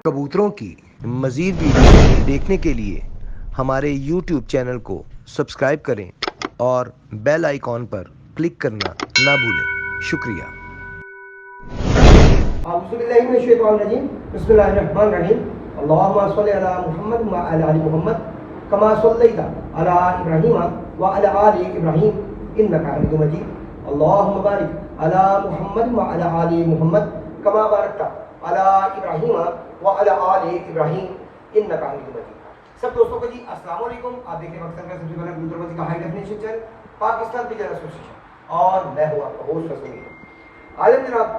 कबूतरों की मज़ीद वीडियो देखने के लिए हमारे YouTube चैनल को सब्सक्राइब करें और बेल आइकॉन पर क्लिक करना ना भूलें। शुक्रिया। अल्लाहुम्मा सल्लि अला मुहम्मद व अला आलि मुहम्मद कमा सल्लैता अला इब्राहीम व अला आलि इब्राहीम इन्नका हमीदुम मजीद। अल्लाहुम्मा बारिक अला मुहम्मद व अला आलि मुहम्मद कमा बारकता अला इब्राहीम व अला आलि इब्राहीम इन्नका हमीदुम मजीद। सब दोस्तों को जी अस्सलाम वालेकुम। आप देख रहे हैं पाकिस्तान का सबसे बड़ा कबूतरबाजी का high definition channel Pakistan pigeon association और मैं हूँ आपका होस्ट फैसल। आलम जनाब,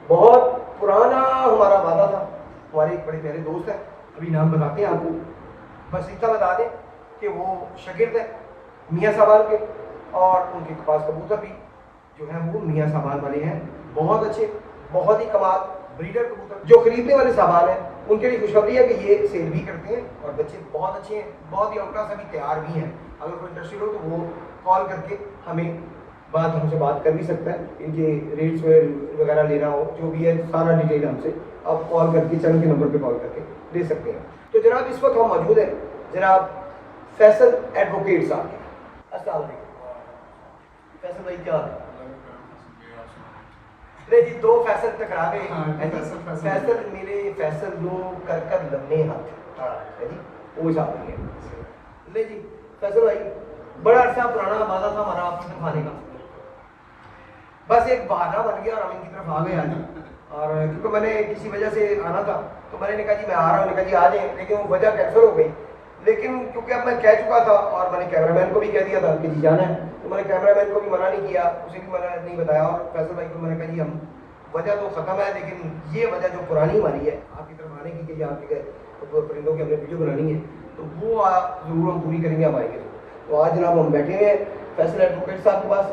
बहुत पुराना हमारा वादा था। हमारे एक बड़े प्यारे दोस्त हैं, अभी नाम बताते हैं आपको, बस इतना बता दें कि वो शागिर्द है मियाँ साहबान के और उनके पास कबूतर भी जो है वो मियाँ साहबान वाले हैं। बहुत अच्छे, बहुत ही कमाल ब्रीडर कबूतर। जो खरीदने वाले साहबान हैं उनके लिए खुशखबरी है कि ये सेल भी करते हैं और बच्चे बहुत अच्छे हैं, बहुत ही आउट क्लास अभी तैयार भी हैं। अगर कोई इंटरेस्टेड हो तो वो कॉल करके हमसे बात कर भी सकता है। इनके रेट्स वगैरह लेना हो, जो भी है सारा डिटेल हमसे आप कॉल करके चैनल के नंबर पे कॉल करके ले सकते हैं। तो जनाब इस वक्त हम मौजूद हैं जनाब फैसल एडवोकेट साहब के। अस्सलाम वालेकुम फैसल भाई, क्या हाल है? अरे जी, दो फैसल टकरा गए। फैसल मेरे फैसल जो कर लम्बे हाथ है जी, वो हिसाब नहीं है। ले जी फैसल भाई, बड़ा अर्सा पुराना वादा था हमारा आपकी तरफ आने का, बस एक बहाना बन गया और हम इनकी तरफ आ गए आज। और क्योंकि मैंने किसी वजह से आना था तो मैंने कहा जी मैं आ रहा हूँ, कहा जी आ जाए, लेकिन वो वजह कैंसिल हो गई। लेकिन क्योंकि अब मैं कह चुका था और मैंने कैमरामैन को भी कह दिया था कि जी जाना है, तो मैंने कैमरामैन को भी मना नहीं किया, उसे भी मना नहीं बताया। और फैसल भाई को मैंने कहा जी हम वजह तो ख़त्म है, लेकिन ये वजह जो पुरानी हमारी है आपकी तरफ आने की कि आपके परिंदों की हमने वीडियो बनानी है, तो वो ज़रूर हम पूरी करेंगे, हम आएंगे। तो आज जनाब हम बैठे हुए हैं फैसल एडवोकेट साहब के पास।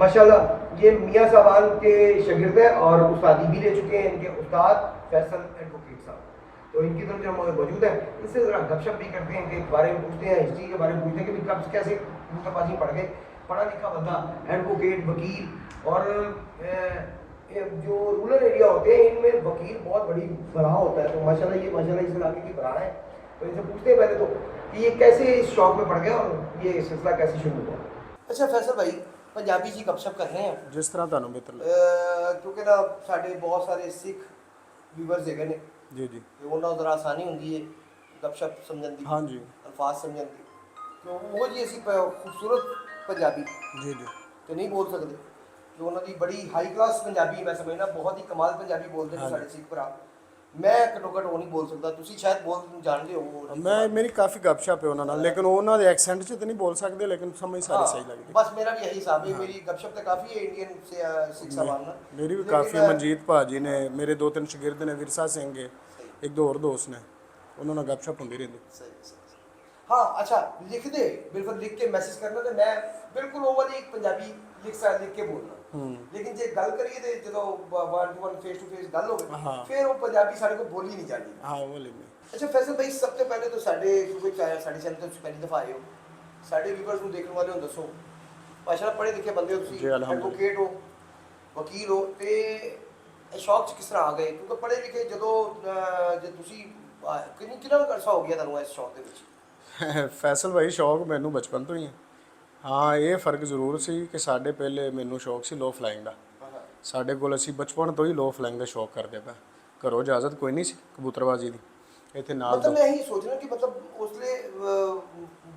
माशाल्लाह ये मियाँ साहबान के शागिर्द हैं और उस्तादी भी ले चुके हैं इनके उस्ताद फैसल एडवोकेट साहब। तो इनकी तरफ जो हमारे मौजूद है, इससे ज़रा गपशप भी करते हैं, इनके बारे में पूछते हैं, हिस्ट्री के बारे में पूछते हैं कि कब कैसे कबूतरबाजी पढ़ गए। पढ़ा लिखा बंदा, एडवोकेट, वकील, और जो रूरल एरिया होते हैं इनमें वकील बहुत बड़ी बड़ा होता है। तो माशाल्लाह इस इलाके की बड़ा है। तो इनसे पूछते हैं पहले तो कि ये कैसे इस शौक में पड़ गया और ये सिलसिला कैसे शुरू हुआ। अच्छा फैसल भाई, पंजाबी जी गपशप कर रहे हैं जिस तरह ਤੁਹਾਨੂੰ ਬਿਹਤਰ क्योंकि ना साढ़े बहुत सारे सिख व्यूवर्स है ने जी जी ਤੇ ਉਹਨਾਂ ਨੂੰ ਆਸਾਨੀ ਹੁੰਦੀ ਹੈ गपशप समझਣ ਦੀ, हाँ जी अल्फाज समझਣ ਦੀ। तो वो जी ਅਸੀਂ खूबसूरत पंजाबी जी जी तो नहीं बोल सकते कि उन्होंने बड़ी हाई क्लास पंजाबी मैं समझना बहुत ही कमाल पंजाबी बोलते हैं हाँ साढ़े सिख भरा। मैं घट्टो घट्ट वो नहीं बोल सकता, तुसी शायद बोल जानते हो। मैं मेरी काफ़ी गपशप है ਉਹਨਾਂ ਨਾਲ, लेकिन ਉਹਨਾਂ ਦੇ ਐਕਸੈਂਟ 'ਚ ਤਾਂ ਨਹੀਂ ਬੋਲ ਸਕਦੇ, लेकिन समझ सारी सही लगती। बस मेरा भी यही हिसाब है, मेरी गपशप तो काफ़ी है इंडियन से सिख साहबान ना। मेरी भी काफ़ी, मनजीत भाजी ने, मेरे 2-3 शागिर्द ने, विरसा सिंह है, एक दो और दोस्त ने, उन्होंने गपशप होती रहती। हाँ अच्छा, लिख दे बिल्कुल, लिख के मैसेज करना तो मैं बिल्कुल वो वाली एक पंजाबी लिख के बोलना। लेकिन जे गल करिए तो जो 1-to-1 फेस टू फेस गल हो हाँ। फिर वो पंजाबी सारे को बोली नहीं जाती। हाँ वो लेने। अच्छा फैसल भाई, सबसे पहले तो साढ़े क्योंकि साढ़े चैनल तो पहली दफ़ा आए हो, साढ़े व्यूवर्स को देखने वाले हो, दसो माशाल्लाह पढ़े लिखे बंदे हो, जी एडवोकेट हो, वकील हो, तो शौक च किस तरह आ गए? क्योंकि पढ़े लिखे जो तुसी कितना अरसा हो गया तुहानू इस शौक दे विच? ਫੈਸਲ ਭਾਈ ਸ਼ੌਕ ਮੈਨੂੰ ਬਚਪਨ ਤੋਂ ਹੀ ਹੈ। ਹਾਂ ਇਹ ਫਰਕ ਜ਼ਰੂਰ ਸੀ ਕਿ ਸਾਡੇ ਪਹਿਲੇ ਮੈਨੂੰ ਸ਼ੌਕ ਸੀ ਲੋ ਫਲਾਈਂਗ ਦਾ। ਸਾਡੇ ਕੋਲ ਅਸੀਂ ਬਚਪਨ ਤੋਂ ਹੀ ਲੋ ਫਲਾਈਂਗ ਦਾ ਸ਼ੌਕ ਕਰਦੇ ਪਏ। ਘਰੋਂ ਇਜਾਜ਼ਤ ਕੋਈ ਨਹੀਂ ਸੀ ਕਬੂਤਰਬਾਜੀ ਦੀ। ਇੱਥੇ ਨਾਲ मतलब मैं यही सोच रहा कि मतलब उसले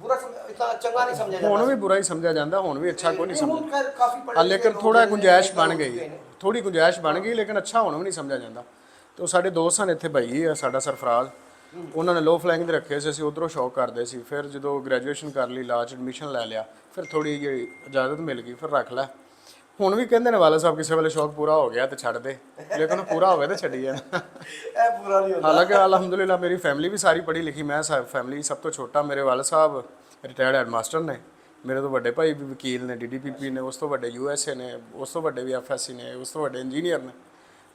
बुरा इतना चंगा नहीं समझा जाता। ਹੁਣ ਵੀ ਬੁਰਾ ਹੀ ਸਮਝਿਆ ਜਾਂਦਾ, ਹੁਣ ਵੀ ਅੱਛਾ ਕੋਈ ਨਹੀਂ ਸਮਝਦਾ। काफी पढ़े ਹਾਂ ਲੇਕਿਨ ਥੋੜਾ ਗੁੰਜਾਇਸ਼ ਬਣ ਗਈ, ਥੋੜੀ ਗੁੰਜਾਇਸ਼ ਬਣ ਗਈ, ਲੇਕਿਨ ਅੱਛਾ ਹੁਣ ਵੀ ਨਹੀਂ ਸਮਝਿਆ ਜਾਂਦਾ। ਤੇ ਸਾਡੇ ਦੋਸਤ ਹਨ ਇੱਥੇ ਭਾਈ ਆ ਸਾਡਾ ਸਰਫਰਾਜ਼, ਉਹਨਾਂ ਨੇ ਲੋ ਫਲਾਈਂਗ ਦੇ ਰੱਖੇ ਸੀ, ਅਸੀਂ ਉਧਰੋਂ ਸ਼ੌਕ ਕਰਦੇ ਸੀ। ਫਿਰ ਜਦੋਂ ਗ੍ਰੈਜੂਏਸ਼ਨ ਕਰ ਲਈ, ਲਾਅ 'ਚ ਐਡਮਿਸ਼ਨ ਲੈ ਲਿਆ, ਫਿਰ ਥੋੜੀ ਜਿਹੀ ਇਜਾਜ਼ਤ ਮਿਲ ਗਈ, ਫਿਰ ਰੱਖ ਲੈ। ਹੁਣ ਵੀ ਕਹਿੰਦੇ ਨੇ ਵਾਲਾ ਸਾਹਿਬ ਕਿਸੇ ਵੇਲੇ ਸ਼ੌਕ ਪੂਰਾ ਹੋ ਗਿਆ ਤੇ ਛੱਡ ਦੇ, ਲੇਕਿਨ ਪੂਰਾ ਹੋ ਗਿਆ ਤੇ ਛੱਡੀ ਜਾਣਾ। ਇਹ ਪੂਰਾ ਨਹੀਂ ਹੁੰਦਾ। ਹਾਲਾਂਕਿ ਅਲਹਮਦੁਲਿਲਾ ਮੇਰੀ ਫੈਮਿਲੀ ਵੀ ਸਾਰੀ ਪੜ੍ਹੀ ਲਿਖੀ, ਮੈਂ ਫੈਮਿਲੀ ਸਭ ਤੋਂ ਛੋਟਾ। ਮੇਰੇ ਵਾਲਾ ਸਾਹਿਬ ਰਿਟਾਇਰਡ ਹੈਡਮਾਸਟਰ ਨੇ, ਮੇਰੇ ਤੋਂ ਵੱਡੇ ਭਾਈ ਵੀ ਵਕੀਲ ਨੇ, DDPP ਨੇ, ਉਸ ਤੋਂ ਵੱਡੇ USA ਨੇ, ਉਸ ਤੋਂ ਵੱਡੇ ਵੀ FSC ਨੇ, ਉਸ ਤੋਂ ਵੱਡੇ ਇੰਜੀਨੀਅਰ ਨੇ।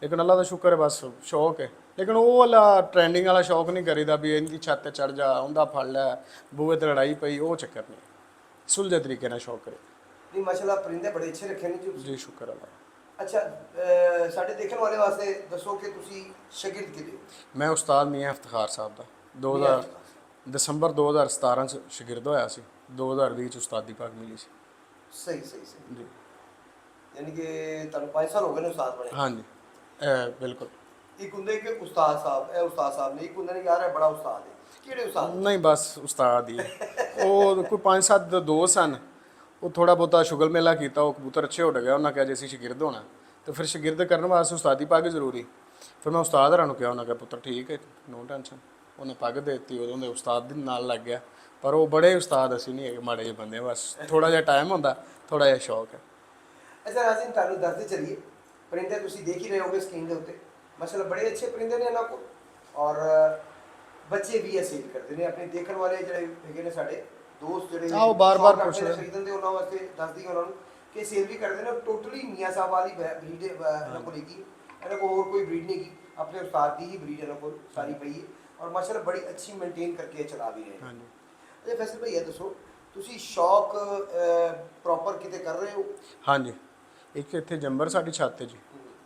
ਲੇਕਿਨ ਅੱਲਾ ਦਾ ਸ਼ੁਕਰ ਹੈ, ਬਸ ਸ਼ੌਕ ਹੈ। ਲੇਕਿਨ ਉਹ ਵਾਲਾ ਟਰੈਂਡਿੰਗ ਵਾਲਾ ਸ਼ੌਕ ਨਹੀਂ ਕਰੀਦਾ ਵੀ ਇਹਦੀ ਛੱਤ ਤੇ ਚੜ ਜਾ, ਉਹਦਾ ਫੜ ਲੈ, ਬੂਹੇ ਤੇ ਲੜਾਈ ਪਈ, ਉਹ ਚੱਕਰ ਨਹੀਂ। ਸੁਲਝੇ ਤਰੀਕੇ ਨਾਲ ਸ਼ੌਕ ਕਰੇ। नहीं माशाल्लाह परिंदे बड़े अच्छे रखे हैं जी शुक्र अल्लाह। ਅੱਛਾ ਸਾਡੇ ਦੇਖਣ ਵਾਲੇ ਵਾਸਤੇ ਦੱਸੋ ਕਿ ਤੁਸੀਂ ਸ਼ਾਗਿਰਦ ਕਿਹਦੇ ਹੋ? ਮੈਂ ਉਸਤਾਦ ਮੀਆਂ ਇਫਤਖਾਰ ਸਾਹਿਬ ਦਾ 2000 ਦਸੰਬਰ 2017 ਚ ਸ਼ਾਗਿਰਦ ਹੋਇਆ ਸੀ, 2020 ਚ ਉਸਤਾਦੀ ਪੱਗ ਮਿਲੀ ਸੀ। ਸਹੀ ਜੀ ਯਾਨੀ ਕਿ ਤੁਹਾਨੂੰ 5 ਸਾਲ ਹੋ ਗਏ ਨੇ ਉਸਤਾਦ ਬਣੇ। ਹਾਂਜੀ ਬਿਲਕੁਲ। ਇੱਕ ਹੁੰਦੇ ਕਿ ਉਸਤਾਦ ਸਾਹਿਬ, ਇਹ ਉਸਤਾਦ ਸਾਹਿਬ ਨੇ, ਇੱਕ ਹੁੰਦੇ ਨੇ ਯਾਰ ਇਹ ਬੜਾ ਉਸਤਾਦ ਹੈ। ਕਿਹੜੇ ਉਸਤਾਦ? ਨਹੀਂ ਬਸ ਉਸਤਾਦ ਹੀ ਉਹ ਕੋਈ 5-7 ਦੋਸਤ ਸਨ, ਉਹ ਥੋੜਾ ਬਹੁਤਾ ਸ਼ੁਗਲ ਮੇਲਾ ਕੀਤਾ, ਉਹ ਕਬੂਤਰ ਅੱਛੇ ਉੱਡ ਗਿਆ, ਉਹਨਾਂ ਕਿਹਾ ਜੇ ਅਸੀਂ ਸ਼ਾਗਿਰਦ ਹੋਣਾ ਤੇ ਫਿਰ ਸ਼ਾਗਿਰਦ ਕਰਨ ਵਾਸਤੇ ਉਸਤਾਦੀ ਪੱਗ ਜ਼ਰੂਰੀ। ਫਿਰ ਮੈਂ ਉਸਤਾਦ ਹਰਾਂ ਨੂੰ ਕਿਹਾ, ਉਹਨਾਂ ਕਿਹਾ ਪੁੱਤਰ ਠੀਕ ਹੈ ਨੋ ਟੈਨਸ਼ਨ, ਉਹਨੇ ਪੱਗ ਦੇ ਦਿੱਤੀ, ਉਦੋਂ ਦੇ ਉਸਤਾਦ ਦੇ ਨਾਲ ਲੱਗ ਗਿਆ। ਪਰ ਉਹ ਬੜੇ ਉਸਤਾਦ ਅਸੀਂ ਨਹੀਂ ਹੈਗੇ, ਮਾੜੇ ਜਿਹੇ ਬੰਦੇ, ਬਸ ਥੋੜਾ ਜਿਹਾ ਟਾਈਮ ਹੁੰਦਾ, ਥੋੜਾ ਜਿਹਾ ਸ਼ੌਕ ਹੈ। ਅੱਛਾ ਰਾਜ਼ੀਨ, ਤੁਹਾਨੂੰ ਦੱਸਦੇ ਚੱਲੀਏ, ਪਰਿੰਦੇ ਤੁਸੀਂ ਦੇਖ ਹੀ ਰਹੇ ਹੋਗੇ ਸਕਰੀਨ ਦੇ ਉੱਤੇ, ਮਸਲਾ ਬੜੇ ਅੱਛੇ ਪਰਿੰਦੇ ਨੇ ਇਹਨਾਂ ਕੋਲ, ਔਰ ਬੱਚੇ ਵੀ ਇਹ ਸੇਲ ਕਰਦੇ ਨੇ। ਆਪਣੇ ਦੇਖਣ ਵਾਲੇ ਜਿਹੜੇ ਹੈਗੇ ਨੇ ਸਾਡੇ ਦੋਸਤ, ਜਿਹੜੇ ਆਹ ਉਹ ਬਾਰ-ਬਾਰ ਸ਼ੌਕ ਪੁੱਛ ਰੱਖਦੇ ਨੇ ਰਹੇ। ਖਰੀਦਣ ਦੇ, ਉਹਨਾਂ ਵਾਸਤੇ ਦੱਸਦੀ ਉਹਨਾਂ ਨੂੰ ਕਿ ਸੇਲ ਵੀ ਕਰਦੇ ਨੇ। ਟੋਟਲੀ ਮੀਆਂ ਸਾਹਿਬ ਵਾਲੀ ਬਰੀਡ ਇਹਨਾਂ ਕੋਲ ਹੈਗੀ, ਇਹਨਾਂ ਕੋਲ ਹੋਰ ਕੋਈ ਬਰੀਡ ਨਹੀਂ ਹੈਗੀ, ਆਪਣੇ ਉਸਤਾਦ ਦੀ ਹੀ ਬਰੀਡ ਇਹਨਾਂ ਕੋਲ ਸਾਰੀ ਪਈ ਹੈ, ਔਰ ਮਾਸ਼ਾਅੱਲਾ ਬੜੀ ਅੱਛੀ ਮੇਨਟੇਨ ਕਰਕੇ ਚਲਾ ਵੀ ਰਹੇ ਨੇ। ਹਾਂਜੀ ਅੱਛਾ ਫੈਸਲ ਭਾਈ ਇਹ ਦੱਸੋ, ਤੁਸੀਂ ਸ਼ੌਕ ਪ੍ਰੋਪਰ ਕਿਤੇ ਕਰ ਰਹੇ ਹੋ? ਹਾਂਜੀ, ਇੱਕ ਇੱਥੇ ਜੰਬਰ ਸਾਡੀ ਛੱਤ ਹੈ ਜੀ,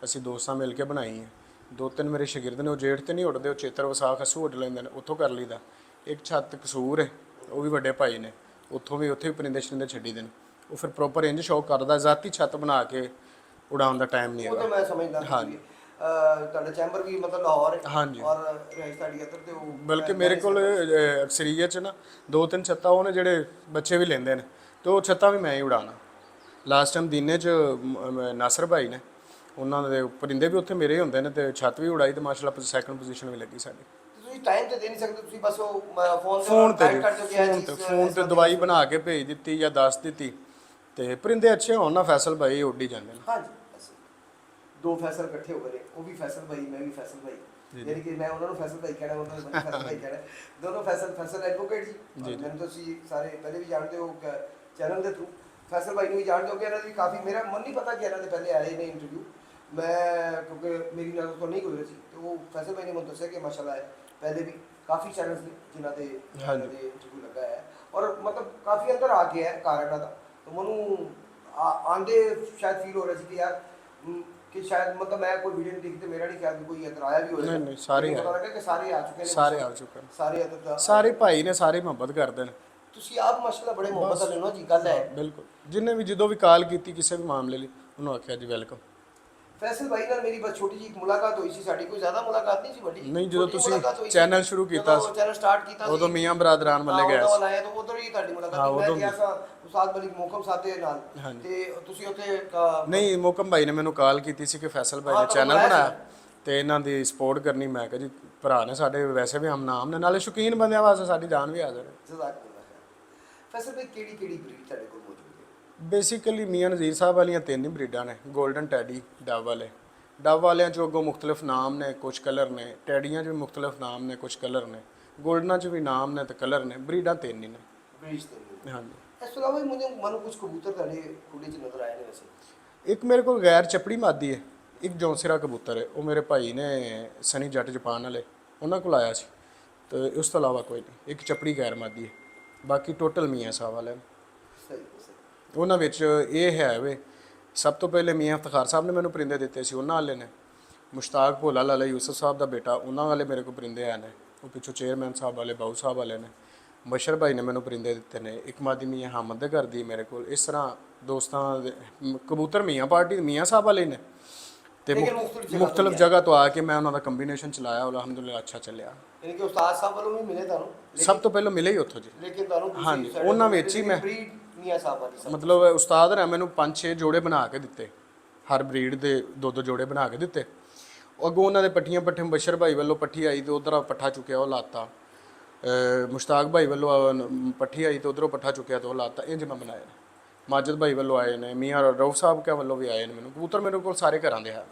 ਅਸੀਂ ਦੋਸਤਾਂ ਮਿਲ ਕੇ ਬਣਾਈ ਹੈ। 2-3 ਮੇਰੇ ਸ਼ਾਗਿਰਦ ਨੇ, ਉਹ ਜੇਠ ਤੇ ਨਹੀਂ ਉੱਡਦੇ, ਉਹ ਚੇਤਰ ਵਿਸਾਖ ਅਸੂ ਉੱਡ ਲੈਂਦੇ ਨੇ, ਉੱਥੋਂ ਕਰ ਲਈਦਾ। ਇੱਕ ਛੱਤ ਕਸੂਰ ਹੈ, ਉਹ ਵੀ ਵੱਡੇ ਭਾਈ ਨੇ, ਉੱਥੋਂ ਵੀ ਉੱਥੇ ਵੀ ਪਰਿੰਦੇ ਸ਼ਰਿੰਦੇ ਛੱਡੀ ਦੇ ਨੇ। ਉਹ ਫਿਰ ਪ੍ਰੋਪਰ ਇੰਜ ਸ਼ੌਕ ਕਰਦਾ, ਜ਼ਾਤੀ ਛੱਤ ਬਣਾ ਕੇ ਉਡਾਉਣ ਦਾ ਟਾਈਮ ਨਹੀਂ ਉਹ ਤਾਂ ਹੈਗਾ। ਮੈਂ ਸਮਝਦਾ। ਹਾਂਜੀ। ਤੁਹਾਡਾ ਚੈਂਬਰ ਵੀ ਮਤਲਬ ਲਾਹੌਰ ਹੈ, ਹਾਂਜੀ। ਔਰ ਰਹਿਸ਼ ਤੁਹਾਡੀ ਇੱਧਰ ਤੇ ਉਹ ਬਲਕਿ ਮੇਰੇ ਕੋਲ ਅਕਸਰੀਅਤ 'ਚ ਨਾ 2-3 ਛੱਤਾਂ ਉਹ ਨੇ ਜਿਹੜੇ ਬੱਚੇ ਵੀ ਲੈਂਦੇ ਨੇ, ਤੇ ਉਹ ਛੱਤਾਂ ਵੀ ਮੈਂ ਹੀ ਉਡਾਉਣਾ। ਲਾਸਟ ਟਾਈਮ ਦੀਨੇ 'ਚ ਨਾਸਰ ਭਾਈ ਨੇ, ਉਹਨਾਂ ਦੇ ਪਰਿੰਦੇ ਵੀ ਉੱਥੇ ਮੇਰੇ ਹੀ ਹੁੰਦੇ ਨੇ, ਤੇ ਛੱਤ ਵੀ ਉਡਾਈ, ਤੇ ਮਾਸ਼ਾਅੱਲਾ ਸੈਕੰਡ ਪੋਜੀਸ਼ਨ ਵੀ ਲੱਗੀ ਸਾਡੀ। ਤੁਸੀਂ ਟਾਈਮ ਤੇ ਦੇ ਨਹੀਂ ਸਕਦੇ, ਤੁਸੀਂ ਬਸ ਉਹ ਫੋਨ ਤੇ guide ਕਰ ਦਿਓ ਕਿ ਇਹ ਚੀਜ਼ ਫੋਨ ਤੇ ਦਵਾਈ ਬਣਾ ਕੇ ਭੇਜ ਦਿੱਤੀ ਜਾਂ ਦੱਸ ਦਿੱਤੀ, ਤੇ ਪਰਿੰਦੇ ਅੱਛੇ ਹੋਣ ਨਾ ਫੈਸਲ ਭਾਈ ਉੱਡ ਹੀ ਜਾਂਦੇ ਨੇ। ਹਾਂਜੀ ਬਸ ਦੋ ਫੈਸਲ ਇਕੱਠੇ ਹੋ ਗਏ ਨੇ, ਉਹ ਵੀ ਫੈਸਲ ਭਾਈ, ਮੈਂ ਵੀ ਫੈਸਲ ਭਾਈ, ਯਾਨੀ ਕਿ ਮੈਂ ਉਹਨਾਂ ਨੂੰ ਫੈਸਲ ਭਾਈ ਕਹਿਣਾ, ਉਹਨਾਂ ਨੂੰ ਫੈਸਲ ਭਾਈ ਕਹਿਣਾ, ਦੋਨੋਂ ਫੈਸਲ ਐਡਵੋਕੇਟ ਜੀ। ਮੈਨੂੰ ਤੁਸੀਂ ਸਾਰੇ ਪਹਿਲੇ ਵੀ ਜਾਣਦੇ ਹੋ ਚੈਨਲ ਦੇ ਥਰੂ, ਫੈਸਲ ਭਾਈ ਨੂੰ ਵੀ ਜਾਣਦੇ ਹੋ ਕਿ ਇਹਨਾਂ ਦੀ ਕਾਫੀ, ਮੇਰਾ ਮਨ ਨਹੀਂ ਪਤਾ ਕਿ ਇਹਨਾਂ ਦੇ ਪਹਿਲੇ ਆਏ ਨੇ ਇੰਟਰਵਿਊ, ਮੈਂ ਕਿਉਂਕਿ ਮੇਰੀ ਨਜ਼ਰ ਤੋਂ ਨਹੀਂ ਗੁਜ਼ਰੇ ਸੀ, ਤੇ ਉਹ ਫੈਸਲ ਭਾਈ ਨੇ ਮੈਨੂੰ ਦੱਸਿਆ ਕਿ ਮਾਸ਼ਾਅੱਲਾ ਪਹਿਲੇ ਵੀ ਕਾਫੀ ਚੈਨਲਸ ਨੇ ਜਿਨ੍ਹਾਂ ਦੇ ਇੰਟਰਵਿਊ ਲੱਗਾ ਹੈ, ਔਰ ਮਤਲਬ ਕਾਫੀ ਅੰਦਰ ਆ ਗਿਆ ਹੈ ਘਰ ਇਹਨਾਂ ਦਾ। ਤਾਂ ਮੈਨੂੰ ਆਂਦੇ ਸ਼ਾਇਦ ਫੀਲ ਹੋ ਰਿਹਾ ਸੀ ਕਿ ਯਾਰ ਕਿ ਸ਼ਾਇਦ ਮਤਲਬ ਮੈਂ ਕੋਈ ਵੀਡੀਓ ਨਹੀਂ ਦੇਖੀ, ਤੇ ਮੇਰਾ ਨਹੀਂ ਖਿਆਲ ਕਿ ਕੋਈ ਅੰਦਰ ਆਇਆ ਵੀ ਹੋਏਗਾ। ਨਹੀਂ ਸਾਰੇ ਪਤਾ ਲੱਗਾ ਕਿ ਸਾਰੇ ਆ ਚੁੱਕੇ ਨੇ, ਸਾਰੇ ਆ ਚੁੱਕੇ ਨੇ, ਸਾਰੇ ਅੰਦਰ ਦਾ ਸਾਰੇ ਭਾਈ ਨੇ, ਸਾਰੇ ਮੁਹੱਬਤ ਕਰਦੇ ਨੇ। ਤੁਸੀਂ ਆਪ ਮਾਸ਼ਾਅੱਲਾ ਬੜੇ ਮੁਹੱਬਤ ਨਾਲ ਲੈਣਾ ਜੀ, ਗੱਲ ਹੈ। ਬਿਲਕੁਲ, ਜਿੰਨੇ ਵੀ ਜਦੋਂ ਵੀ ਕਾਲ ਕੀਤੀ ਕਿਸੇ ਵੀ ਮਾਮਲੇ ਲਈ, ਉਹਨੂੰ ਆਖਿਆ ਜੀ ਵੈਲਕਮ। ਫੈਸਲ ਭਾਈ ਨਾਲ ਮੇਰੀ ਬਸ ਛੋਟੀ ਜਿਹੀ ਇੱਕ ਮੁਲਾਕਾਤ ਹੋਈ ਸੀ ਸਾਡੀ, ਕੋਈ ਜ਼ਿਆਦਾ ਮੁਲਾਕਾਤ ਨਹੀਂ ਸੀ, ਵੱਡੀ ਨਹੀਂ, ਜਦੋਂ ਛੋਟੀ ਮੁਲਾਕਾਤ ਹੋਈ ਤੁਸੀਂ ਸੀ। ਚੈਨਲ ਸ਼ੁਰੂ ਕੀਤਾ ਜਦੋਂ ਚੈਨਲ ਸਟਾਰਟ ਕੀਤਾ ਉਦੋਂ ਮੀਆਂ ਬਰਾਦਰਾਨ ਵੱਲੇ ਗਏ ਸੀ। ਆਇਆ ਤਾਂ ਉਦੋਂ ਹੀ ਤੁਹਾਡੀ ਮੁਲਾਕਾਤ ਹਾਂ, ਹੋਈ। ਮੈਂ ਉਦੋਂ ਗਿਆ ਸਾਂ ਉਸਤਾਦ ਮਲਿਕ ਮੋਕਮ ਸਾਹਿਬ ਦੇ ਨਾਲ, ਹਾਂਜੀ। ਤੇ ਤੁਸੀਂ ਉੱਥੇ ਨਹੀਂ, ਮੋਕਮ ਭਾਈ ਨੇ ਮੈਨੂੰ ਕਾਲ ਕੀਤੀ ਸੀ ਕਿ ਫੈਸਲ ਭਾਈ ਨੇ ਚੈਨਲ ਬਣਾਇਆ ਤੇ ਇਹਨਾਂ ਦੀ ਸਪੋਰਟ ਕਰਨੀ। ਮੈਂ ਕਿਹਾ ਜੀ ਭਰਾ ਨੇ ਸਾਡੇ, ਵੈਸੇ ਵੀ ਹਮ ਨਾਮ ਨੇ, ਨਾਲੇ ਸ਼ੌਕੀਨ ਬੰਦਿਆਂ ਵਾਸਤੇ ਸਾਡੀ ਜਾਨ ਵੀ ਹਾਜ਼ਰ ਹੈ। ਜਜ਼ਾਕੁੱਲਾਹ ਖੈਰ। ਫੈਸਲ ਭਾਈ ਕਿਹੜੀ ਬਰੀਡ ਤੁਹਾਡੇ ਕੋਲ ਮੌਜੂਦ ਹੈ? ਬੇਸਿਕਲੀ ਮੀਆਂ ਨਜ਼ੀਰ ਸਾਹਿਬ ਵਾਲੀਆਂ 3 ਹੀ ਬਰੀਡਾਂ ਨੇ, 골ਡਨ ਟੈਡੀ, ਡਵ ਵਾਲੇ। ਡਵ ਵਾਲਿਆਂ 'ਚੋਂ ਅੱਗੋਂ ਮੁਖਤਲਿਫ ਨਾਮ ਨੇ, ਕੁਝ ਕਲਰ ਨੇ, ਟੈਡੀਆਂ 'ਚ ਵੀ ਮੁਖਤਲਿਫ ਨਾਮ ਨੇ, ਕੁਝ ਕਲਰ ਨੇ, 골ਡਨਾਂ 'ਚ ਵੀ ਨਾਮ ਨੇ ਤੇ ਕਲਰ ਨੇ, ਬਰੀਡਾਂ 3 ਹੀ ਨੇ। ਬਰੀਡ ਤੇ ਹਾਂਜੀ। ਇਸ ਤੋਂ ਇਲਾਵਾ ਮੈਨੂੰ ਕੁਝ ਕਬੂਤਰ ਤੁਹਾਡੇ ਖੁੱਡੇ 'ਚ ਨਜ਼ਰ ਆਏ ਨੇ ਵੈਸੇ। ਇੱਕ ਮੇਰੇ ਕੋਲ ਗੈਰ ਚਪੜੀ ਮਾਦੀ ਹੈ, ਇੱਕ ਜੌਂਸਿਰਾ ਕਬੂਤਰ ਹੈ, ਉਹ ਮੇਰੇ ਭਾਈ ਨੇ ਸਨੀ ਜੱਟ ਜਾਪਾਨ ਵਾਲੇ, ਉਹਨਾਂ ਕੋਲ ਆਇਆ ਸੀ, ਤੇ ਉਸ ਤੋਂ ਇਲਾਵਾ ਕੋਈ ਨਹੀਂ। ਇੱਕ ਚਪੜੀ ਗੈਰ ਮਾਦੀ ਹੈ, ਬਾਕੀ ਟੋਟਲ ਮੀਆਂ ਸਾਹਿਬ ਵਾਲੇ ਨੇ। ਸਹੀ। ਉਹਨਾਂ ਵਿੱਚ ਇਹ ਹੈ ਵੇ, ਸਭ ਤੋਂ ਪਹਿਲੇ ਮੀਆਂ ਇਫਤਖਾਰ ਸਾਹਿਬ ਨੇ ਮੈਨੂੰ ਪਰਿੰਦੇ ਦਿੱਤੇ ਸੀ, ਉਹਨਾਂ ਵਾਲੇ ਨੇ। ਮੁਸ਼ਤਾਕ ਭੋਲਾ ਲਾਲਾ ਯੂਸਫ ਸਾਹਿਬ ਦਾ ਬੇਟਾ, ਉਹਨਾਂ ਵਾਲੇ ਮੇਰੇ ਕੋਲ ਪਰਿੰਦੇ ਆਏ ਨੇ। ਉਹ ਪਿੱਛੋਂ ਚੇਅਰਮੈਨ ਸਾਹਿਬ ਵਾਲੇ, ਬਾਊ ਸਾਹਿਬ ਵਾਲੇ ਨੇ। ਬਸ਼ਰ ਭਾਈ ਨੇ ਮੈਨੂੰ ਪਰਿੰਦੇ ਦਿੱਤੇ ਨੇ। ਇੱਕ ਮਾਦੀ ਮੀਆਂ ਹਾਮਦ ਦੇ ਘਰ ਦੀ ਮੇਰੇ ਕੋਲ। ਇਸ ਤਰ੍ਹਾਂ ਦੋਸਤਾਂ ਦੇ ਕਬੂਤਰ ਮੀਆਂ ਪਾਰਟੀ ਮੀਆਂ ਸਾਹਿਬ ਵਾਲੇ ਨੇ, ਤੇ ਮੁਖਤਲਿਫ ਜਗ੍ਹਾ ਤੋਂ ਆ ਕੇ ਮੈਂ ਉਹਨਾਂ ਦਾ ਕੰਬੀਨੇਸ਼ਨ ਚਲਾਇਆ, ਅਲਹਮਦੁਲਿਲਾ ਅੱਛਾ ਚੱਲਿਆ। ਯਾਨੀ ਕਿ ਉਸਤਾਦ ਸਾਹਿਬ ਵੱਲੋਂ ਵੀ ਮਿਲੇ ਤੁਹਾਨੂੰ? ਸਭ ਤੋਂ ਪਹਿਲਾਂ ਮਿਲੇ ਹੀ ਉੱਥੋਂ ਜੀ। ਲੇਕਿਨ ਤੁਹਾਨੂੰ ਹਾਂਜੀ, ਉਹਨਾਂ ਵਿੱਚ ਹੀ ਮੈਂ ਮੀਆਂ ਸਾਹਿਬ ਵਾਲੀ ਮਤਲਬ ਉਸਤਾਦ ਨੇ ਮੈਨੂੰ 5-6 ਜੋੜੇ ਬਣਾ ਕੇ ਦਿੱਤੇ, ਹਰ ਬਰੀਡ ਦੇ 2-2 ਜੋੜੇ ਬਣਾ ਕੇ ਦਿੱਤੇ। ਅੱਗੋਂ ਉਹਨਾਂ ਦੇ ਪੱਠੇ ਬਸ਼ਰ ਭਾਈ ਵੱਲੋਂ ਪੱਠੀ ਆਈ ਤੇ ਉਧਰ ਪੱਠਾ ਚੁੱਕਿਆ, ਉਹ ਲਾਤਾ। ਮੁਸ਼ਤਾਕ ਭਾਈ ਵੱਲੋਂ ਪੱਠੀ ਆਈ ਤੇ ਉਧਰੋਂ ਪੱਠਾ ਚੁੱਕਿਆ ਤੇ ਉਹ ਲਾਤਾ। ਇੰਜ ਮੈਂ ਬਣਾਇਆ। ਮਾਜਦ ਭਾਈ ਵੱਲੋਂ ਆਏ ਨੇ, ਮੀਆਂ ਰਊਫ ਸਾਹਿਬ ਕੇ ਵੱਲੋਂ ਵੀ ਆਏ ਨੇ। ਮੈਨੂੰ ਕਬੂਤਰ ਮੇਰੇ ਕੋਲ ਸਾਰੇ ਘਰਾਂ ਦੇ ਹਨ,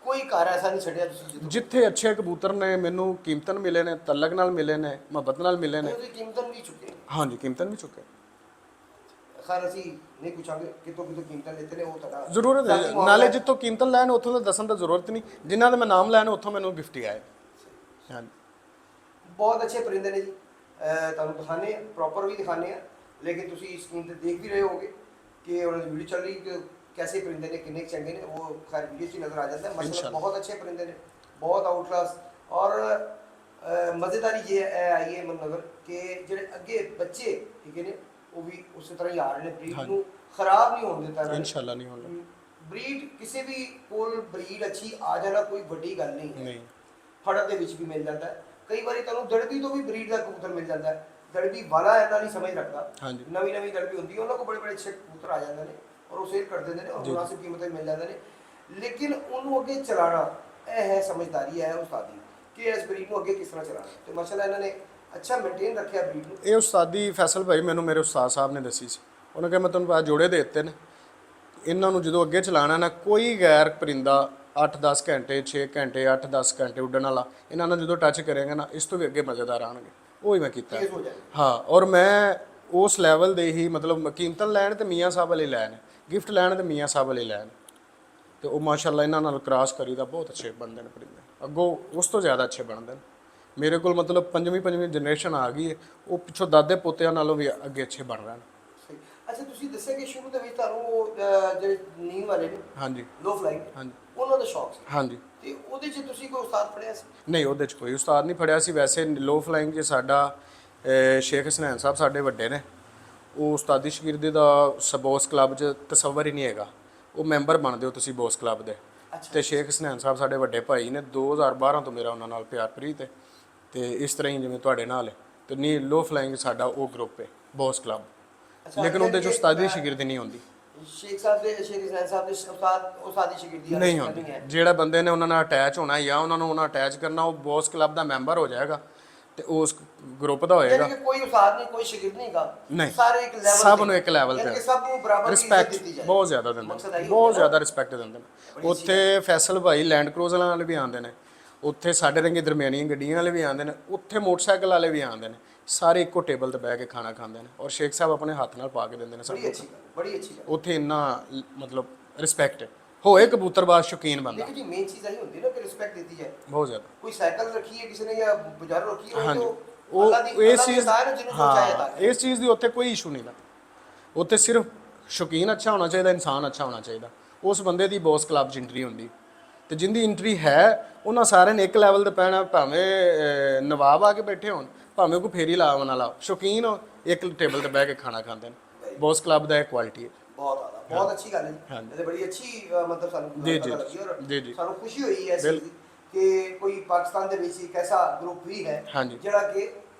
ਕੋਈ ਘਰ ਐਸਾ ਨਹੀਂ ਛੱਡਿਆ ਤੁਸੀਂ ਜਿੱਥੇ ਅੱਛੇ ਕਬੂਤਰ ਨੇ, ਮੈਨੂੰ ਕੀਮਤਨ ਮਿਲੇ ਨੇ, ਤਲਕ ਨਾਲ ਮਿਲੇ ਨੇ, ਮੁਹੱਬਤ ਨਾਲ ਮਿਲੇ ਨੇ। ਤੁਸੀਂ ਕੀਮਤਨ ਵੀ ਚੁੱਕੇ? ਹਾਂਜੀ, ਕੀਮਤਨ ਵੀ ਚੁੱਕੇ। ਖੈਰ ਅਸੀਂ ਨਹੀਂ ਪੁੱਛਾਂਗੇ ਕਿਤੋਂ ਕੀਮਤਾਂ ਲੈਤੇ ਨੇ, ਉਹ ਤੁਹਾਡਾ ਜ਼ਰੂਰਤ ਹੈ। ਨਾਲੇ ਜਿੱਥੋਂ ਕੀਮਤਾਂ ਲੈਣ ਉੱਥੋਂ ਦਾ ਦੱਸਣ ਦਾ ਜ਼ਰੂਰਤ ਨਹੀਂ, ਜਿਨ੍ਹਾਂ ਦੇ ਮੈਂ ਨਾਮ ਲੈਣ ਉੱਥੋਂ ਮੈਨੂੰ ਗਿਫਟ ਹੀ ਆਏ। ਹਾਂਜੀ, ਬਹੁਤ ਅੱਛੇ ਪਰਿੰਦੇ ਨੇ ਜੀ। ਤੁਹਾਨੂੰ ਦਿਖਾਣੇ ਪ੍ਰੋਪਰ ਵੀ ਦਿਖਾਣੇ ਆ, ਲੇਕਿਨ ਤੁਸੀਂ ਸਕਰੀਨ ਤੇ ਦੇਖ ਵੀ ਰਹੇ ਹੋਗੇ ਕਿ ਉਹਨਾਂ ਦੀ ਵੀਡੀਓ ਚੱਲ ਰਹੀ कैसे परिंदे ने किन्ने चंगे ने वो खैर वीडियो च नजर आ जाता है। मतलब इंशाल्लाह। बहुत अच्छे परिंदे ने, बहुत आउट क्लास। और मज़ेदारी ये आई है मतलब कि जेह्ड़े अगे बच्चे ठीक है ने वो भी उस तरह ही आ रहे हैं, ब्रीड हाँ। ਨੂੰ ਖਰਾਬ ਨਹੀਂ ਹੋਣ ਦਿੱਤਾ ਇਹਨਾਂ ਨੇ। इंशाल्लाह नहीं होगा। ਬਰੀਡ ਕਿਸੇ ਵੀ ਕੋਲ ਬਰੀਡ ਅੱਛੀ ਆ ਜਾਣਾ ਕੋਈ ਵੱਡੀ ਗੱਲ ਨਹੀਂ ਹੈ। नहीं ਫੜਨ ਦੇ ਵਿੱਚ ਵੀ ਮਿਲ ਜਾਂਦਾ ਹੈ। ਕਈ ਵਾਰੀ ਤੁਹਾਨੂੰ ਦੜਬੀ ਤੋਂ ਵੀ ਬਰੀਡ ਦਾ ਕਬੂਤਰ ਮਿਲ ਜਾਂਦਾ ਹੈ। ਦੜਬੀ ਵਾਲਾ ਇੰਨਾ ਨਹੀਂ ਸਮਝ ਰੱਖਦਾ, ਹਾਂਜੀ। ਨਵੀਂ ਨਵੀਂ ਦੜਬੀ ਹੁੰਦੀ ਹੈ, ਉਹਨਾਂ ਕੋਲ ਬੜੇ ਬੜੇ ਅੱਛੇ ਕਬੂਤਰ ਆ ਜਾਂਦੇ ਨੇ ਔਰ ਉਹ ਸੇਲ ਕਰ ਦਿੰਦੇ ਨੇ ਔਰ ਜੀ। ਮੁਨਾਸਿਬ ਕੀਮਤ ਤੇ ਮਿਲ ਜਾਂਦੇ ਨੇ। ਲੇਕਿਨ ਉਹਨੂੰ ਅੱਗੇ ਚਲਾਣਾ ਇਹ ਹੈ ਸਮਝਦਾਰੀ ਹੈ ਉਸਤਾਦੀ ਕਿ ਇਸ ਬਰੀਡ ਨੂੰ ਅੱਗੇ ਕਿਸ ਤਰ੍ਹਾਂ ਚਲਾਣਾ। ਤੇ ਮਾਸ਼ਾਅੱਲਾ ਇਹਨਾਂ ਨੇ ਅੱਛਾ ਮੇਨਟੇਨ ਰੱਖਿਆ ਬਰੀਡ ਨੂੰ। ਇਹ ਉਸਤਾਦੀ ਫੈਸਲ ਭਾਈ ਮੈਨੂੰ ਮੇਰੇ ਉਸਤਾਦ ਸਾਹਿਬ ਨੇ ਦੱਸੀ ਸੀ। ਉਹਨੇ ਕਿਹਾ ਮੈਂ ਤੁਹਾਨੂੰ ਬਾਅਦ ਜੋੜੇ ਦੇ ਦਿੱਤੇ ਨੇ, ਇਹਨਾਂ ਨੂੰ ਜਦੋਂ ਅੱਗੇ ਚਲਾਣਾ ਨਾ ਕੋਈ ਗੈਰ ਪਰਿੰਦਾ 8-10 ਘੰਟੇ 6 ਘੰਟੇ 8-10 ਘੰਟੇ ਉੱਡਣ ਵਾਲਾ ਇਹਨਾਂ ਨਾਲ ਜਦੋਂ ਟੱਚ ਕਰੇਗਾ ਨਾ ਇਸ ਤੋਂ ਵੀ ਅੱਗੇ ਮਜ਼ੇਦਾਰ ਆਣਗੇ। ਉਹ ਹੀ ਮੈਂ ਕੀਤਾ ਤੇਜ਼ ਹੋ ਜਾਏ। ਹਾਂ। ਔਰ ਮੈਂ ਉਸ ਲੈਵਲ ਦੇ ਹੀ ਮਤਲਬ ਕੀਮਤਾਂ ਲੈਣ ਤੇ ਮੀਆਂ ਸਾਹਿਬ ਵਾਲੇ ਲੈਣ, ਗਿਫਟ ਲੈਣ ਤੇ ਮੀਆਂ ਸਾਹਿਬ ਵਾਲੇ ਲੈਣ, ਤੇ ਉਹ ਮਾਸ਼ਾਅੱਲਾ ਇਹਨਾਂ ਨਾਲ ਕ੍ਰਾਸ ਕਰੀਦਾ ਬਹੁਤ ਅੱਛੇ ਬਣਦੇ ਨੇ ਪਰਿੰਦੇ, ਅੱਗੋਂ ਉਸ ਤੋਂ ਜ਼ਿਆਦਾ ਅੱਛੇ ਬਣਦੇ ਨੇ। ਮੇਰੇ ਕੋਲ ਮਤਲਬ ਪੰਜਵੀਂ ਜਨਰੇਸ਼ਨ ਆ ਗਈ ਹੈ, ਉਹ ਪਿੱਛੋਂ ਦਾਦੇ ਪੋਤਿਆਂ ਨਾਲੋਂ ਵੀ ਅੱਗੇ ਅੱਛੇ ਬਣ ਰਹੇ ਨੇ। ਸਹੀ। ਅੱਛਾ ਤੁਸੀਂ ਦੱਸਿਆ ਕਿ ਸ਼ੁਰੂ ਦੇ ਵਿੱਚ ਤੁਹਾਨੂੰ ਉਹ ਜਿਹੜੇ ਨੀਂਦ ਵਾਲੇ ਨੇ ਹਾਂਜੀ ਲੋ ਫਲਾਈਂਗ ਹਾਂਜੀ ਉਹਨਾਂ ਦਾ ਸ਼ੌਕ ਸੀ ਹਾਂਜੀ। ਤੇ ਉਹਦੇ 'ਚ ਤੁਸੀਂ ਕੋਈ ਉਸਤਾਦ ਪੜਿਆ ਸੀ? ਨਹੀਂ ਉਹਦੇ 'ਚ ਕੋਈ ਉਸਤਾਦ ਨਹੀਂ ਫੜਿਆ ਸੀ। ਵੈਸੇ ਲੋ ਫਲਾਈਂਗ 'ਚ ਸਾਡਾ ਸ਼ੇਖ ਹਸਨੈਨ ਸਾਹਿਬ ਸਾਡੇ ਵੱਡੇ ਨੇ, ਉਹ ਉਸਤਾਦੀ ਸ਼ਾਗਿਰਦੀ ਦਾ ਬੋਸ ਕਲੱਬ 'ਚ ਤਸੱਵਰ ਹੀ ਨਹੀਂ ਹੈਗਾ। ਉਹ ਮੈਂਬਰ ਬਣਦੇ ਹੋ ਤੁਸੀਂ ਬੋਸ ਕਲੱਬ ਦੇ। ਅੱਛਾ। ਤੇ ਸ਼ੇਖ ਹਸਨੈਨ ਸਾਹਿਬ ਸਾਡੇ ਵੱਡੇ ਭਾਈ ਨੇ। 2012 ਤੋਂ ਮੇਰਾ ਉਹਨਾਂ ਨਾਲ ਪਿਆਰ ਪ੍ਰੀਤ ਹੈ, ਤੇ ਇਸ ਤਰ੍ਹਾਂ ਹੀ ਜਿਵੇਂ ਤੁਹਾਡੇ ਨਾਲ ਹੈ। ਤੇ ਨਹੀਂ ਲੋ ਫਲਾਈਂਗ ਸਾਡਾ ਉਹ ਗਰੁੱਪ ਹੈ ਬੋਸ ਕਲੱਬ, ਅੱਛਾ, ਲੇਕਿਨ ਉਹਦੇ 'ਚ ਯਾਨੀ ਕਿ, ਉਸਤਾਦੀ ਸ਼ਾਗਿਰਦੀ ਨਹੀਂ ਹੁੰਦੀ। ਸ਼ੇਖ ਹਸਨੈਨ ਸਾਹਿਬ ਦੇ ਉਸਤਾਦੀ ਸ਼ਾਗਿਰਦੀ ਨਹੀਂ ਹੁੰਦੀ। ਜਿਹੜਾ ਬੰਦੇ ਨੇ ਉਹਨਾਂ ਨਾਲ ਅਟੈਚ ਹੋਣਾ ਜਾਂ ਉਹਨਾਂ ਨੂੰ ਉਹਨਾਂ ਅਟੈਚ ਕਰਨਾ, ਉਹ ਬੋਸ ਕਲੱਬ ਦਾ ਮੈਂਬਰ ਹੋ ਜਾਏਗਾ ਤੇ ਉਸ ਗਰੁੱਪ ਦਾ ਹੋਏਗਾ। ਯਾਨੀ ਕਿ ਕੋਈ ਉਸਤਾਦ ਨਹੀਂ, ਕੋਈ ਸ਼ਾਗਿਰਦ ਨਹੀਂ ਗਾ, ਨਹੀਂ, ਸਾਰੇ ਇੱਕ ਲੈਵਲ ਸਭ ਨੂੰ ਇੱਕ ਲੈਵਲ ਯਾਨੀ ਤੇ ਕਿ ਸਭ ਨੂੰ ਬਰਾਬਰ ਦੀ ਇੱਜ਼ਤ ਰਿਸਪੈਕਟ ਦਿੱਤੀ ਜਾਏ। ਬਹੁਤ ਜ਼ਿਆਦਾ ਦਿੰਦੇ ਮਕਸਦ ਨੇ, ਇਹੀ ਬਹੁਤ ਹੁੰਦਾ ਜ਼ਿਆਦਾ ਰਿਸਪੈਕਟ ਦਿੰਦੇ ਨੇ। ਉੱਥੇ ਫੈਸਲ ਭਾਈ ਲੈਂਡ ਕਰੂਜ਼ਰ ਵਾਲੇ ਵੀ ਆਉਂਦੇ ਨੇ, ਉੱਥੇ ਸਾਡੇ ਰੰਗੇ ਦਰਮਿਆਨੀਆਂ ਗੱਡੀਆਂ ਵਾਲੇ ਵੀ ਆਉਂਦੇ ਨੇ, ਉੱਥੇ ਮੋਟਰਸਾਈਕਲ ਵਾਲੇ ਵੀ ਆਉਂਦੇ ਨੇ, ਸਾਰੇ ਇੱਕੋ ਟੇਬਲ ਤੇ ਬਹਿ ਕੇ ਖਾਣਾ ਖਾਂਦੇ ਨੇ ਔਰ ਸ਼ੇਖ ਸਾਹਿਬ ਆਪਣੇ ਹੱਥ ਨਾਲ ਪਾ ਕੇ ਦਿੰਦੇ ਨੇ ਸਭ ਬੜੀ ਨੂੰ। ਅੱਛੀ ਗੱਲ, ਬੜੀ ਅੱਛੀ ਗੱਲ। ਉੱਥੇ ਇੰਨਾ ਮਤਲਬ ਰਿਸਪੈਕਟ ਹੋਏ ਕਬੂਤਰਬਾਜ਼ ਸ਼ੌਕੀਨ ਬੰਦਾ, ਦੇਖੋ ਜੀ ਮੇਨ ਚੀਜ਼ ਇਹੀ ਹੁੰਦੀ ਨਾ ਕਿ ਰਿਸਪੈਕਟ ਦਿੱਤੀ ਜਾਏ। ਬਹੁਤ ਜ਼ਿਆਦਾ। ਕੋਈ ਸਾਈਕਲ ਰੱਖੀ ਹੈ ਕਿਸੇ ਨੇ ਜਾਂ ਬਾਜ਼ਾਰੋਂ ਰੱਖੀ ਹੈ, ਹਾਂਜੀ, ਉਹ ਅੱਲਾ ਦੀ ਇਸ ਚੀਜ਼ ਹਾਂ ਇਸ ਚੀਜ਼ ਦੀ ਉੱਥੇ ਕੋਈ ਇਸ਼ੂ ਨਹੀਂ ਗਾ। ਉੱਥੇ ਸਿਰਫ ਸ਼ੌਕੀਨ ਅੱਛਾ ਹੋਣਾ ਚਾਹੀਦਾ, ਇਨਸਾਨ ਅੱਛਾ ਹੋਣਾ ਚਾਹੀਦਾ। ਉਸ ਬੰਦੇ ਦੀ ਬੋਸ ਕਲੱਬ 'ਚ ਐਂਟਰੀ ਹੁੰਦੀ, ਤੇ ਜਿੰਦੀ ਐਂਟਰੀ ਹੈ ਉਹਨਾਂ ਸਾਰਿਆਂ ਨੇ ਇੱਕ ਲੈਵਲ ਤੇ ਪੈਣਾ। ਭਾਵੇਂ ਨਵਾਬ ਆ ਕੇ ਬੈਠੇ ਹੋਣ, ਭਾਵੇਂ ਕੋਈ ਫੇਰੀ ਲਾਵਣ ਵਾਲਾ, ਸ਼ੌਕੀਨ ਹੋ, ਇੱਕ ਟੇਬਲ ਤੇ ਬਹਿ ਕੇ ਖਾਣਾ ਖਾਂਦੇ ਨੇ। ਬੋਸ ਕਲੱਬ ਦਾ ਇਹ ਕੁਆਲਿਟੀ ਹੈ। ਬਹੁਤ ਆਲਾ, ਬਹੁਤ ਅੱਛੀ ਗੱਲ ਹੈ ਜੀ। ਹਾਂਜੀ। ਇਹ ਬੜੀ ਅੱਛੀ ਮਤਲਬ ਸਾਨੂੰ ਜੀ, ਪਤਾ ਜੀ, ਲੱਗੀ ਔਰ ਜੀ, ਜੀ। ਸਾਨੂੰ ਖੁਸ਼ੀ ਹੋਈ ਹੈ ਇਸ ਚੀਜ਼ ਦੀ ਕਿ ਕੋਈ ਪਾਕਿਸਤਾਨ ਦੇ ਵਿੱਚ ਇੱਕ ਐਸਾ ਗਰੁੱਪ ਵੀ ਹੈ ਹਾਂਜੀ। ਜਿਹੜਾ ਕਿ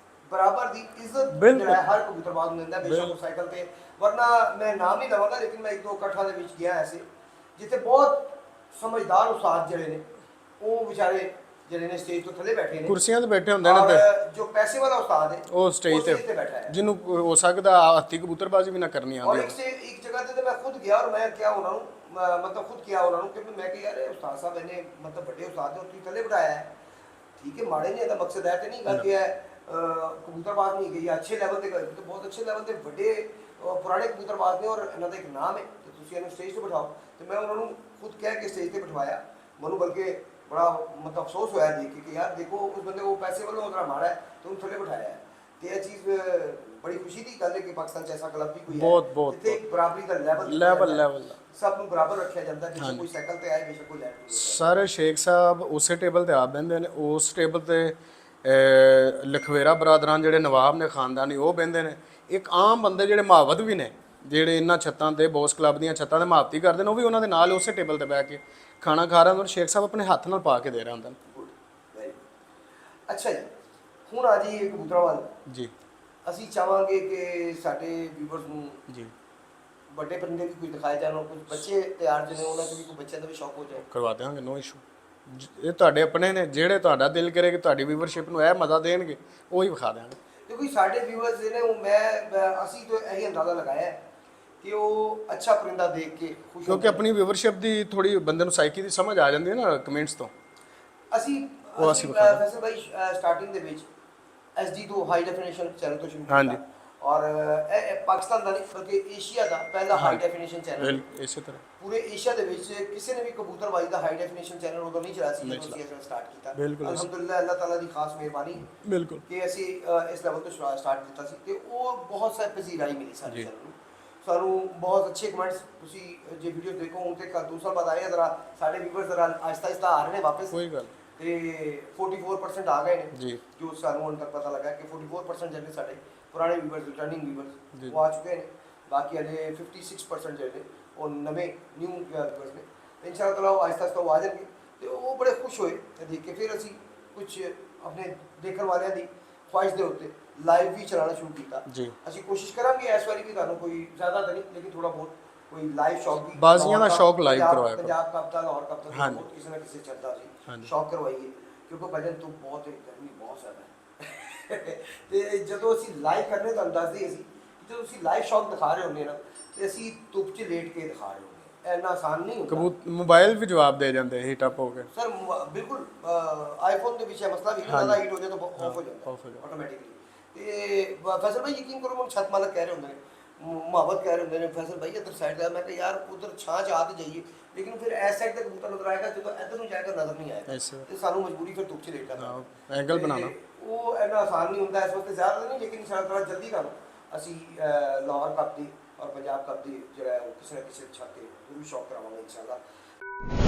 ਬਰਾਬਰ ਦੀ ਇੱਜ਼ਤ ਬਿਲਕੁਲ। ਜਿਹੜਾ ਹੈ ਹਰ ਕਬੂਤਰਬਾਜ਼ ਨੂੰ ਦਿੰਦਾ, ਬੇਸ਼ੱਕ ਉਹ ਸਾਈਕਲ ਤੇ। ਵਰਨਾ ਮੈਂ ਨਾਮ ਨਹੀਂ ਲਵਾਂਗਾ, ਲੇਕਿਨ ਮੈਂ ਇੱਕ ਦੋ ਇਕੱਠਾਂ ਦੇ ਵਿੱਚ ਗਿਆ ਐਸੇ ਜਿੱਥੇ ਬਹੁਤ ਸਮਝਦਾਰ ਉਸਤਾਦ ਜਿਹੜੇ ਨੇ ਉਹ ਵਿਚਾਰੇ ਜਿਹੜੇ ਨੇ ਸਟੇਜ ਤੋਂ ਥੱਲੇ ਬੈਠੇ ਨੇ, ਕੁਰਸੀਆਂ ਤੇ ਬੈਠੇ ਹੁੰਦੇ ਨੇ ਔਰ ਤੇ ਜੋ ਪੈਸੇ ਵਾਲਾ ਉਸਤਾਦ ਹੈ ਉਹ ਸਟੇਜ ਤੇ ਬੈਠਾ ਹੈ। ਜਿਹਨੂੰ ਹੋ ਸਕਦਾ ਹੱਥੀ ਕਬੂਤਰਬਾਜ਼ੀ ਵੀ ਨਾ ਕਰਨੀ और ਆਉਂਦੀ एक से एक जगह ਤੇ ਮੈਂ ਖੁਦ ਗਿਆ ਔਰ ਮੈਂ ਕਿਹਾ ਉਹਨਾਂ ਨੂੰ ਮਤਲਬ ਖੁਦ ਕਿਹਾ ਉਹਨਾਂ ਨੂੰ ਕਿ ਮੈਂ ਕਿ ਯਾਰ ਇਹ ਉਸਤਾਦ ਸਾਹਿਬ ਇਹਨੇ ਮਤਲਬ ਵੱਡੇ ਉਸਤਾਦ ਨੇ ਤੁਸੀਂ ਥੱਲੇ ਬਿਠਾਇਆ ਹੈ, ਠੀਕ ਹੈ, ਮਾੜੇ ਨਹੀਂ, ਇਹਦਾ ਮਕਸਦ ਹੈ ਤੇ ਨਹੀਂ ਗੱਲ ਕਿ ਹੈ ਕਬੂਤਰਬਾਜ਼ ਨਹੀਂ ਗਈ ਅੱਛੇ ਲੈਵਲ ਤੇ ਗਏ, ਤੇ ਬਹੁਤ ਅੱਛੇ ਲੈਵਲ ਤੇ ਵੱਡੇ ਪੁਰਾਣੇ ਕਬੂਤਰਬਾਜ਼ ਨੇ ਔਰ ਇਹਨਾਂ ਦਾ ਇੱਕ ਨਾਮ ਹੈ, ਤੇ ਤੁਸੀਂ ਇਹਨੂੰ ਸਟੇਜ ਤੇ ਬਿਠਾਓ। ਤੇ ਮੈਂ ਉਹਨਾਂ ਨੂੰ ਖੁਦ ਕਹਿ ਕੇ ਸਟੇਜ ਤੇ ਬਿਠਵਾਇਆ। ਮੈਨੂੰ ਬਲਕਿ ਬੜਾ ਮਤਲਬ ਅਫਸੋਸ ਹੋਇਆ ਦੇਖ ਕੇ ਕਿ ਯਾਰ ਦੇਖੋ ਉਸ ਬੰਦੇ को पैसे वालों उतना मारा है तो उन्हें थले बिठाया है। ਤੇ ਇਹ ਚੀਜ਼ ਬੜੀ ਖੁਸ਼ੀ ਦੀ ਗੱਲ ਹੈ ਕਿ ਪਾਕਿਸਤਾਨ 'ਚ ਐਸਾ ਕਲੱਬ ਵੀ ਕੋਈ ਹੈ ਬਹੁਤ ਜਿੱਥੇ ਇੱਕ ਬਰਾਬਰੀ ਦਾ ਲੈਵਲ ਸਭ ਨੂੰ ਬਰਾਬਰ ਰੱਖਿਆ ਜਾਂਦਾ, ਕਿਸੇ ਕੋਈ ਸਾਈਕਲ ਤੇ ਆਏ, ਬੇਸ਼ੱਕ ਕੋਈ ਲੈਂਡ। ਸਾਰੇ ਸ਼ੇਖ ਸਾਹਿਬ ਉਸੇ ਟੇਬਲ ਤੇ ਆਪ ਬਹਿੰਦੇ ਨੇ, ਉਸ ਟੇਬਲ ਤੇ ਲਖਵੇਰਾ ਬਰਾਦਰਾਂ ਜਿਹੜੇ ਨਵਾਬ ਨੇ ਖਾਨਦਾਨੀ ਉਹ ਬਹਿੰਦੇ ਨੇ। ਇੱਕ ਆਮ ਬੰਦੇ ਜਿਹੜੇ ਮੁਹਾਵਤ ਵੀ ਨੇ, ਜਿਹੜੇ ਇਹਨਾਂ ਛੱਤਾਂ ਤੇ ਬੋਸ ਕਲੱਬ ਦੀਆਂ ਛੱਤਾਂ ਤੇ ਮੁਹਾਵਤੀ ਕਰਦੇ ਨੇ, ਉਹ ਵੀ ਉਹਨਾਂ ਦੇ ਨਾਲ ਉਸੇ ਟੇਬਲ ਤੇ ਬਹਿ ਕੇ ਖਾਣਾ ਖਾ ਰਹੇ ਹੁੰਦੇ। ਸ਼ੇਖ ਸਾਹਿਬ ਆਪਣੇ ਹੱਥ ਨਾਲ ਪਾ ਕੇ ਦੇ ਰਹੇ ਹੁੰਦੇ ਨੇ। ਅੱਛਾ ਜੀ, ਹੁਣ ਆ ਜੀ ਕਬੂਤਰਾਂ ਵੱਲ। ਜੀ ਅਸੀਂ ਚਾਹਾਂਗੇ ਕਿ ਸਾਡੇ ਵੀਵਰਸ ਨੂੰ ਜੀ ਵੱਡੇ ਪਰਿੰਦੇ ਵੀ ਕੋਈ ਦਿਖਾਏ ਜਾਣ, ਕੁਝ ਬੱਚੇ ਤਿਆਰ ਜਿਹੇ ਨੇ ਉਹਨਾਂ ਤੋਂ ਵੀ ਕੋਈ ਬੱਚਿਆਂ ਦਾ ਵੀ ਸ਼ੌਕ ਹੋ ਜਾਏ। ਕਰਵਾ ਦੇਵਾਂਗੇ, ਨੋ ਇਸ਼ੂ। ਇਹ ਤੁਹਾਡੇ ਆਪਣੇ ਨੇ, ਜਿਹੜੇ ਤੁਹਾਡਾ ਦਿਲ ਕਰੇ ਕਿ ਤੁਹਾਡੀ ਵੀਵਰਸ਼ਿਪ ਨੂੰ ਇਹ ਮਜ਼ਾ ਦੇਣਗੇ ਉਹੀ ਵਿਖਾ ਦੇਵਾਂਗੇ। ਕਿਉਂਕਿ ਸਾਡੇ ਵਿਊਅਰਸ ਜਿਹੜੇ ਉਹ ਅਸੀਂ ਤਾਂ ਇਹੀ ਅੰਦਾਜ਼ਾ ਲਗਾਇਆ ਹੈ ਕਿ ਉਹ ਅੱਛਾ ਪਰਿੰਦਾ ਦੇਖ ਕੇ ਖੁਸ਼ ਕਿਉਂਕਿ ਆਪਣੀ ਵੀਵਰਸ਼ਿਪ ਦੀ ਥੋੜੀ ਬੰਦੇ ਨੂੰ ਸਾਈਕੀ ਦੀ ਸਮਝ ਆ ਜਾਂਦੀ ਹੈ ਨਾ ਕਮੈਂਟਸ ਤੋਂ। ਅਸੀਂ ਫੈਸਲ ਭਾਈ ਸਟਾਰਟਿੰਗ ਦੇ ਵਿੱਚ SD ਤੋਂ ਹਾਈ ਡੈਫੀਨੇਸ਼ਨ ਚੈਨਲ ਤੋਂ ਸ਼ੁਰੂ ਕੀਤਾ ਔਰ ਇਹ ਪਾਕਿਸਤਾਨ ਦਾ ਨਹੀਂ ਬਲਕਿ ਏਸ਼ੀਆ ਦਾ ਪਹਿਲਾ ਹਾਈ ਡੈਫੀਨੇਸ਼ਨ ਚੈਨਲ। ਇਸੇ ਤਰ੍ਹਾਂ ਪੂਰੇ ਏਸ਼ੀਆ ਦੇ ਵਿੱਚ ਕਿਸੇ ਨੇ ਵੀ ਕਬੂਤਰਬਾਜ਼ੀ ਦਾ ਹਾਈ ਡੈਫੀਨੇਸ਼ਨ ਚੈਨਲ ਉਦੋਂ ਨਹੀਂ ਚਲਾਇਆ ਸੀ ਜਦੋਂ ਅਸੀਂ ਇਸ ਸਟਾਰਟ ਕੀਤਾ। ਅਲਹਮਦੁਲਿਲਾ ਅੱਲਾਹ ਤਾਲਾ ਦੀ ਖਾਸ ਮਿਹਰਬਾਨੀ ਬਿਲਕੁਲ ਕਿ ਅਸੀਂ ਇਸ ਲੈਵਲ ਤੋਂ ਸਟਾਰਟ ਕੀਤਾ ਸੀ ਤੇ ਉਹ ਬਹੁਤ ਸਾਰੀ ਪਜ਼ੀਰਾਈ ਮਿਲੀ ਸਾਡੇ ਚੈਨਲ ਨੂੰ। ਸਾਨੂੰ ਬਹੁਤ ਅੱਛੇ ਕਮੈਂਟਸ ਤੁਸੀਂ ਜੇ ਵੀਡੀਓ ਦੇਖੋ ਹੁਣ ਤੇ ਕੱਲ 2 ਸਾਲ ਬਾਅਦ ਆਏ ਆ ਜ਼ਰਾ ਸਾਡੇ ਵੀਵਰਸ ਜ਼ਰਾ ਆਹਿਸਤਾ ਆਹਿਸਤਾ ਆ ਰਹੇ ਨੇ ਵਾਪਸ ਕੋਈ ਗੱਲ ਤੇ 44% ਆ ਗਏ ਨੇ ਜੀ ਜੋ ਸਾਨੂੰ ਹੁਣ ਤੱਕ ਪਤਾ ਲੱਗਾ ਕਿ 44% ਜਿਹੜੇ ਸਾਡੇ ਪੁਰਾਣੇ ਵੀਵਰਸ ਰਿਟਰਨਿੰਗ ਜੀ। ਵੀਵਰਸ ਉਹ ਆ ਚੁੱਕੇ ਨੇ ਬਾਕੀ ਅਜੇ 56% ਜਿਹੜੇ ਉਹ ਨਵੇਂ ਨਿਊ ਵੀਵਰਸ ਨੇ ਤੇ ਇਨਸ਼ਾ ਅੱਲਾਹ ਉਹ ਆਹਿਸਤਾ ਆਹਿਸਤਾ ਉਹ ਆ ਜਾਣਗੇ ਤੇ ਉਹ ਬੜੇ ਖੁਸ਼ ਹੋਏ ਤੇ ਦੇਖ ਕੇ ਫਿਰ ਅਸੀਂ ਕੁਝ ਆਪਣੇ ਦੇਖਣ ਵਾਲਿਆਂ ਦੀ ਖੁਆਇਸ਼ ਦੇ ਉੱਤੇ ਲਾਈਵ ਵੀ ਚਲਾਉਣਾ ਸ਼ੁਰੂ ਕੀਤਾ ਜੀ। ਅਸੀਂ ਕੋਸ਼ਿਸ਼ ਕਰਾਂਗੇ ਇਸ ਵਾਰੀ ਵੀ ਤੁਹਾਨੂੰ ਕੋਈ ਜ਼ਿਆਦਾ ਤਾਂ ਨਹੀਂ ਲੇਕਿਨ ਥੋੜਾ ਬਹੁਤ ਕੋਈ ਲਾਈਵ ਸ਼ੌਕ ਵੀ ਬਾਜ਼ੀਆਂ ਦਾ ਲਾਹੌਰ ਸ਼ੌਕ live ਪੰਜਾਬ- ਕਰਵਾਇਆ ਕਰੋ। ਪੰਜਾਬ ਕਪ ਦਾ ਲਾਹੌਰ ਕਪ ਦਾ ਹਾਂਜੀ। ਬਹੁਤ ਕਿਸੇ ਨਾ ਕਿਸੇ ਚੱਲਦਾ ਸੀ ਹਾਂਜੀ। ਸ਼ੌਕ ਕਰਵਾਈਏ ਕਿਉਂਕਿ ਭਜਨ ਤੋਂ ਬਹੁਤ ਗਰਮੀ ਬਹੁਤ ਜ਼ਿਆਦਾ ਹੈ ਤੇ ਜਦੋਂ ਅਸੀਂ ਲਾਈਵ ਕਰਨੇ ਤੁਹਾਨੂੰ ਦੱਸਦੇ ਅਸੀਂ ਕਿ ਜਦੋਂ ਅਸੀਂ ਲਾਈਵ ਸ਼ੌਕ ਦਿਖਾ ਰਹੇ ਹੁੰਦੇ ਹਾਂ ਨਾ ਤੇ ਅਸੀਂ ਧੁੱਪ 'ਚ ਲੇਟ ਕੇ ਦਿਖਾ ਰਹੇ ਹੁੰਦੇ ਹਾਂ ਇੰਨਾ ਆਸਾਨ ਨਹੀਂ ਹੁੰਦਾ ਕਬੂਤ ਮੋਬਾਈਲ ਵੀ ਜਵਾਬ ਦੇ ਜਾਂਦੇ ਹੀਟ ਅਪ ਹੋ ਕੇ। ਸਰ ਬਿਲਕੁਲ ਆਈਫੋਨ ਦੇ ਵਿੱਚ ਇਹ ਮਸਲਾ ਵੀ ਹਾਂਜੀ। ਜ਼ਿਆਦਾ ਹੀਟ ਹੋ ਜਾਏ ਤਾਂ ਆਫ ਹੋ ਜਾਂਦਾ off ਹੋ ਜਾਂਦਾ। ਆਟੋਮੈਟਿਕਲੀ ਤੇ ਫੈਸਲ ਭਾਈ ਯਕੀਨ ਕਰੋ ਮੈਨੂੰ ਛੱਤ ਮਾਲਕ ਕਹਿ ਰਹੇ ਹੁੰਦੇ ਨੇ ਮੁਹੱਬਤ ਕਹਿ ਰਹੇ ਹੁੰਦੇ ਨੇ ਫੈਸਲ ਭਾਈ ਇੱਧਰ ਸਾਈਡ ਦਾ ਮੈਂ ਕਿਹਾ ਯਾਰ ਉਧਰ ਛਾਂ ਚ ਆ ਤੇ ਜਾਈਏ ਲੇਕਿਨ ਫਿਰ ਇਸ ਸਾਈਡ ਤੇ ਕਬੂਤਰ ਨਜ਼ਰ ਆਏਗਾ ਜਦੋਂ ਇੱਧਰ ਨੂੰ ਜਾਏਗਾ ਨਜ਼ਰ ਨਹੀਂ ਆਏਗਾ ਐਸੇ ਤੇ ਸਾਨੂੰ ਮਜਬੂਰੀ ਫਿਰ ਧੁੱਪ ਚ ਲੇਟ ਕਰਨਾ ਐਂਗਲ ਬਣਾਉਣਾ। ਉਹ ਇੰਨਾ ਆਸਾਨ ਨਹੀਂ ਹੁੰਦਾ ਇਸ ਵਕਤ ਜ਼ਿਆਦਾ ਨਹੀਂ ਲੇਕਿਨ ਇਨਸ਼ਾਅੱਲਾ ਥੋੜਾ ਜਲਦੀ ਕੰਮ ਅਸੀਂ ਲਾਹੌਰ ਕੱਪ ਦੀ ਔਰ ਪੰਜਾਬ ਕੱਪ ਦੀ ਜਿਹੜਾ ਹੈ ਉਹ ਕਿਸੇ ਨਾ ਕਿਸੇ ਛੱਤ ਤੇ ਜ਼ਰੂਰ ਸ਼ੌਕ ਕਰਾਵਾਂਗੇ ਇਨਸ਼ਾਅੱਲਾ।